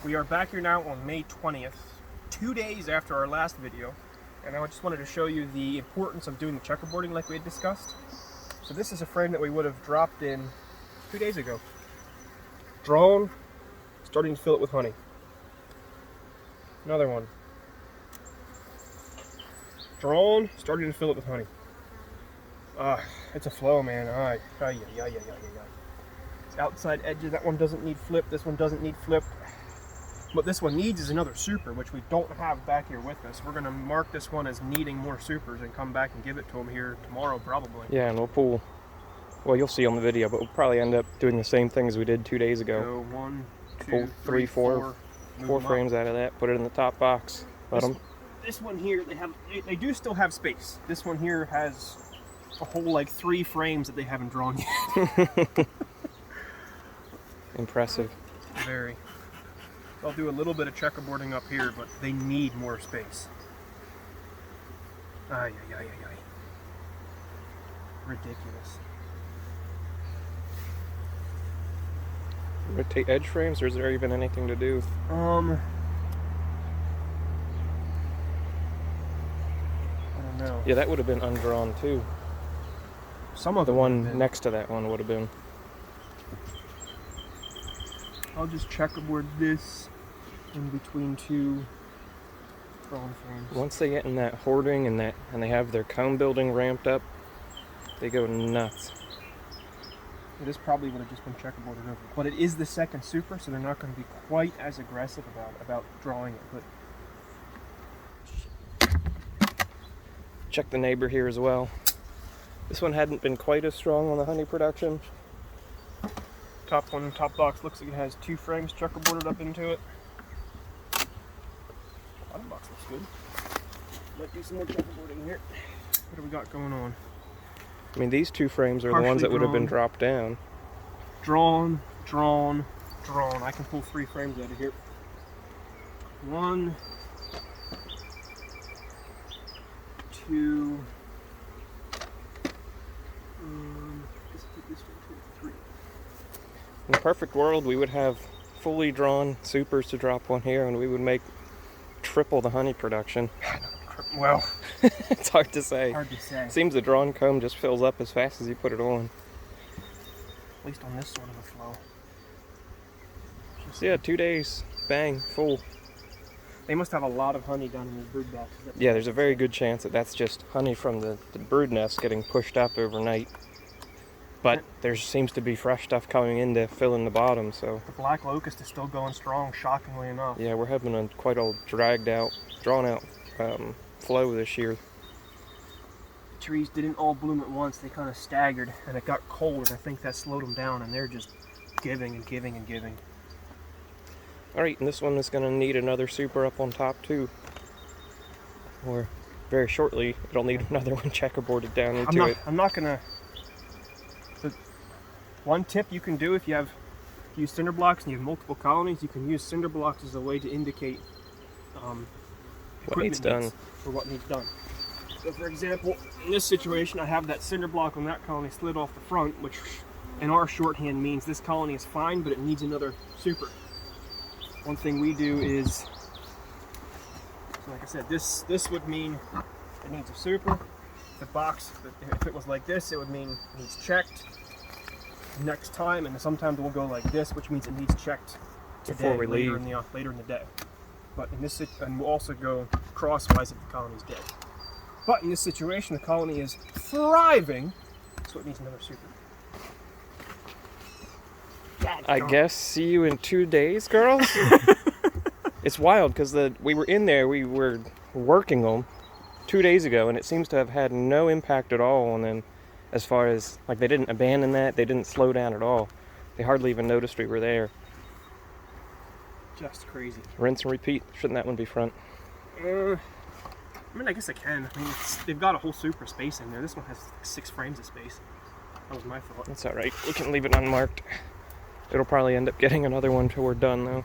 We are back here now on May 20th, 2 days after our last video, and I just wanted to show you the importance of doing the checkerboarding like we had discussed. So this is a frame that we would have dropped in 2 days ago. Drawn, starting to fill it with honey. Another one. Drawn, starting to fill it with honey. It's a flow, man. It's outside edges. That one doesn't need flip. This one doesn't need flip. What this one needs is another super, which we don't have back here with us. We're going to mark this one as needing more supers and come back and give it to him here tomorrow, probably. Yeah, and we'll pull, well, you'll see on the video, but we'll probably end up doing the same thing as we did 2 days ago. So 1, 2, pull 3, 4 frames out of that, put it in the top box. This one here, they do still have space. This one here has a whole like 3 frames that they haven't drawn yet. Impressive. Very. They'll do a little bit of checkerboarding up here, but they need more space. Ridiculous. Rotate edge frames, or is there even anything to do? I don't know. Yeah, that would have been undrawn too. Some of the one next to that one would have been. I'll just checkerboard this in between 2 drawn frames. Once they get in that hoarding and they have their cone building ramped up, they go nuts. This probably would have just been checkerboarded over, but it is the second super, so they're not going to be quite as aggressive about drawing it. But check the neighbor here as well. This one hadn't been quite as strong on the honey production. Top box looks like it has 2 frames checkerboarded up into it. Bottom box looks good. Might do some more checkerboarding here. What do we got going on? I mean, these 2 frames are the ones that would have been dropped down. Drawn. I can pull 3 frames out of here. 1, 2. In a perfect world, we would have fully drawn supers to drop on here, and we would make triple the honey production. Well, it's hard to say. Hard to say. Seems the drawn comb just fills up as fast as you put it on. At least on this sort of a flow. So yeah, 2 days, bang, full. They must have a lot of honey down in these brood boxes. Yeah, there's a very good chance that that's just honey from the brood nest getting pushed up overnight. But there seems to be fresh stuff coming in to fill in the bottom, so. The black locust is still going strong, shockingly enough. Yeah, we're having a quite a drawn out flow this year. The trees didn't all bloom at once, they kind of staggered, and it got cold, and I think that slowed them down, and they're just giving and giving and giving. Alright, and this one is going to need another super up on top too. Or very shortly, it'll need another one checkerboarded down into it. I'm not going to... One tip you can do if you use cinder blocks and you have multiple colonies, you can use cinder blocks as a way to indicate what needs done. For what needs done. So for example, in this situation I have that cinder block on that colony slid off the front, which in our shorthand means this colony is fine, but it needs another super. One thing we do is, so like I said, this would mean it needs a super. The box, if it was like this, it would mean it needs checked next time, and sometimes we'll go like this, which means it needs checked today, before we leave. later in the day. But in this, and we'll also go crosswise if the colony's dead. But in this situation, the colony is thriving, so it needs another super. I guess see you in 2 days, girls. It's wild because we were in there, we were working them 2 days ago, and it seems to have had no impact at all on them. As far as, like, they didn't abandon that, they didn't slow down at all. They hardly even noticed we were there. Just crazy. Rinse and repeat. Shouldn't that one be front? I mean, I guess I can. I mean, they've got a whole super space in there. This one has like 6 frames of space. That was my thought. That's alright. We can leave it unmarked. It'll probably end up getting another one till we're done, though.